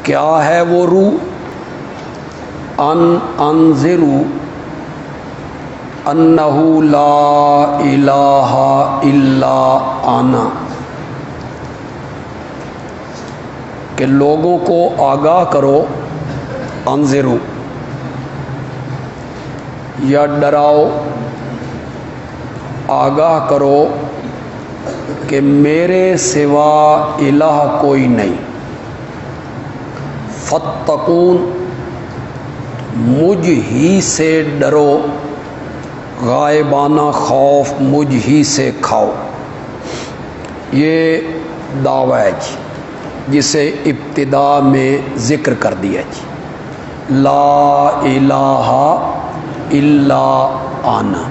کیا ہے وہ روح؟ انذروا انہ لا الہ الا انا، کہ لوگوں کو آگاہ کرو، انذروا یا ڈراؤ، آگاہ کرو کہ میرے سوا الہ کوئی نہیں، فاتقون مجھ ہی سے ڈرو، غائبانہ خوف مجھ ہی سے کھاؤ۔ یہ دعویٰ ہے جی، جسے ابتدا میں ذکر کر دیا جی، لا الہ الا انا،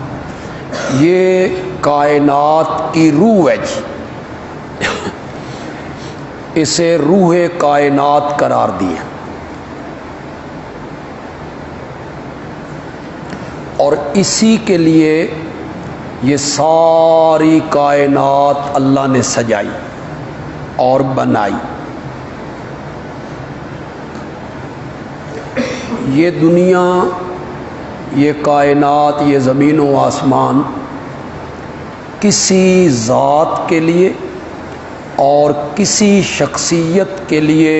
یہ کائنات کی روح ہے جی، اسے روح کائنات قرار دیا، اور اسی کے لیے یہ ساری کائنات اللہ نے سجائی اور بنائی۔ یہ دنیا، یہ کائنات، یہ زمین و آسمان کسی ذات کے لیے اور کسی شخصیت کے لیے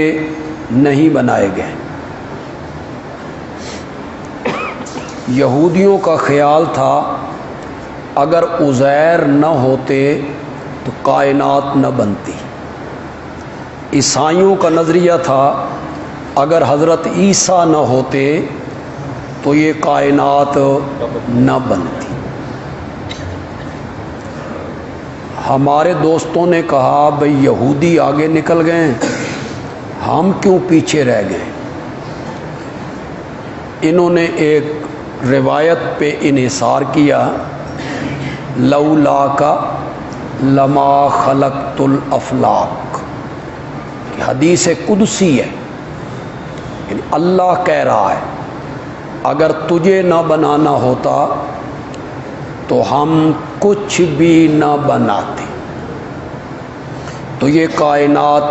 نہیں بنائے گئے۔ یہودیوں کا خیال تھا اگر عزیر نہ ہوتے تو کائنات نہ بنتی۔ عیسائیوں کا نظریہ تھا اگر حضرت عیسیٰ نہ ہوتے تو یہ کائنات نہ بنتی۔ ہمارے دوستوں نے کہا بھئی یہودی آگے نکل گئے، ہم کیوں پیچھے رہ گئے؟ انہوں نے ایک روایت پہ انحصار کیا، لولاک لما خلقت الافلاک، کہ حدیث قدسی ہے، یعنی اللہ کہہ رہا ہے اگر تجھے نہ بنانا ہوتا تو ہم کچھ بھی نہ بناتے۔ تو یہ کائنات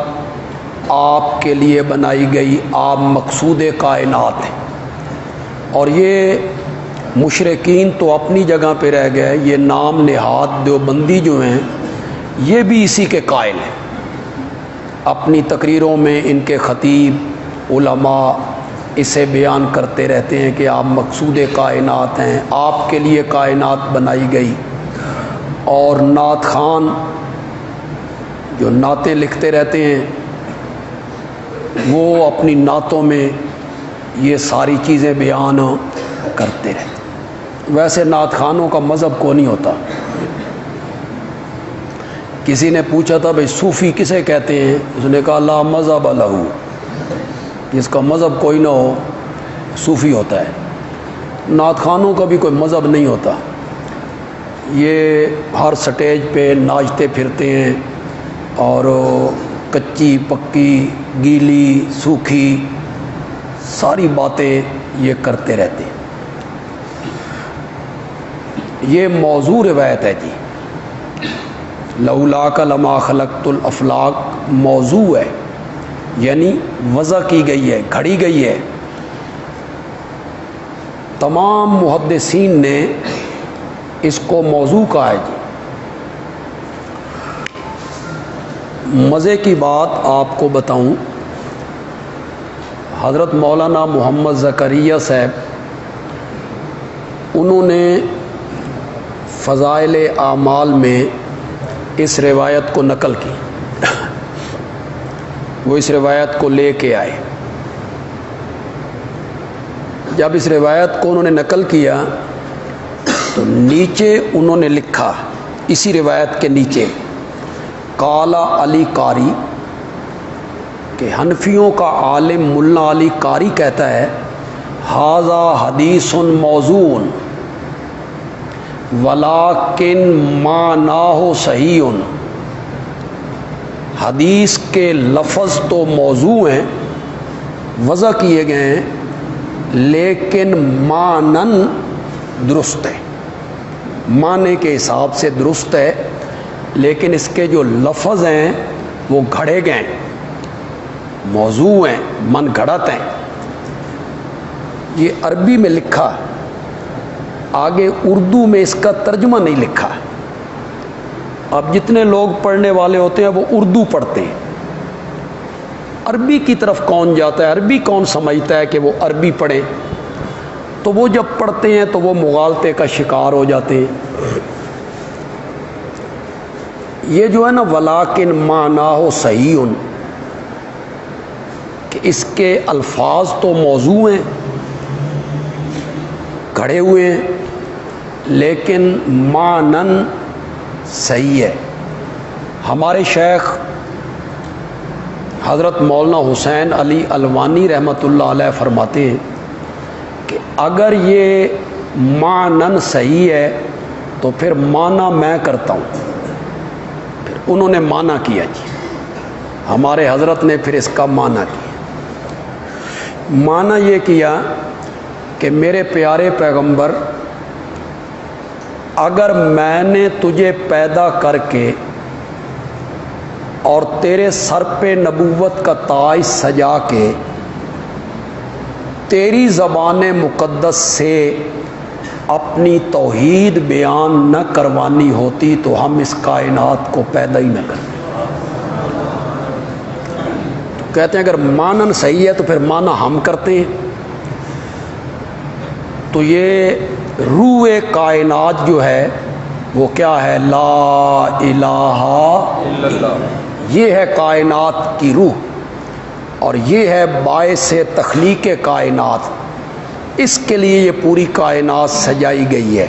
آپ کے لیے بنائی گئی، آپ مقصود کائنات ہیں۔ اور یہ مشرکین تو اپنی جگہ پہ رہ گئے، یہ نام نہاد دیوبندی جو ہیں یہ بھی اسی کے قائل ہیں۔ اپنی تقریروں میں ان کے خطیب علماء اسے بیان کرتے رہتے ہیں کہ آپ مقصود کائنات ہیں، آپ کے لیے کائنات بنائی گئی۔ اور نعت خوان جو نعتیں لکھتے رہتے ہیں وہ اپنی نعتوں میں یہ ساری چیزیں بیان کرتے رہتے ہیں۔ ویسے نعت خوانوں کا مذہب کو نہیں ہوتا۔ کسی نے پوچھا تھا بھئی صوفی کسے کہتے ہیں؟ اس نے کہا لا مذہب لہ، جس کا مذہب کوئی نہ ہو صوفی ہوتا ہے۔ نعت خوانوں کا بھی کوئی مذہب نہیں ہوتا، یہ ہر سٹیج پہ ناچتے پھرتے ہیں اور کچی پکی گیلی سوکھی ساری باتیں یہ کرتے رہتے ہیں۔ یہ موضوع روایت ہے جی، لولاک لما خلقت الافلاک موضوع ہے، یعنی وضع کی گئی ہے، گھڑی گئی ہے۔ تمام محدثین نے اس کو موضوع کہا ہے جی۔ مزے کی بات آپ کو بتاؤں، حضرت مولانا محمد زکریا صاحب انہوں نے فضائل اعمال میں اس روایت کو نقل کی، وہ اس روایت کو لے کے آئے۔ جب اس روایت کو انہوں نے نقل کیا تو نیچے انہوں نے لکھا، اسی روایت کے نیچے کالا علی قاری، کہ حنفیوں کا عالم ملا علی قاری کہتا ہے ھذا حدیث موضوع ولیکن معناہ صحیح، حدیث کے لفظ تو موضوع ہیں، وضع کیے گئے ہیں، لیکن معنن درست ہے، معنی کے حساب سے درست ہے، لیکن اس کے جو لفظ ہیں وہ گھڑے گئے ہیں۔ موضوع ہیں، من گھڑت ہیں، یہ عربی میں لکھا ہے، آگے اردو میں اس کا ترجمہ نہیں لکھا ہے۔ اب جتنے لوگ پڑھنے والے ہوتے ہیں وہ اردو پڑھتے ہیں، عربی کی طرف کون جاتا ہے؟ عربی کون سمجھتا ہے کہ وہ عربی پڑھیں؟ تو وہ جب پڑھتے ہیں تو وہ مغالطے کا شکار ہو جاتے ہیں۔ یہ جو ہے نا ولیکن معناہ صحیح، کہ اس کے الفاظ تو موضوع ہیں، کھڑے ہوئے ہیں، لیکن معنن صحیح ہے۔ ہمارے شیخ حضرت مولانا حسین علی الوانی رحمۃ اللہ علیہ فرماتے ہیں کہ اگر یہ معنن صحیح ہے تو پھر معنی میں کرتا ہوں۔ پھر انہوں نے معنی کیا جی، ہمارے حضرت نے پھر اس کا معنی کیا۔ معنی یہ کیا کہ میرے پیارے پیغمبر، اگر میں نے تجھے پیدا کر کے اور تیرے سر پہ نبوت کا تاج سجا کے تیری زبان مقدس سے اپنی توحید بیان نہ کروانی ہوتی تو ہم اس کائنات کو پیدا ہی نہ کرتے۔ تو کہتے ہیں اگر مانن صحیح ہے تو پھر معنی ہم کرتے ہیں۔ تو یہ روح کائنات جو ہے وہ کیا ہے؟ لا الہ الا اللہ، یہ ہے کائنات کی روح، اور یہ ہے باعث تخلیق کائنات۔ اس کے لیے یہ پوری کائنات سجائی گئی ہے۔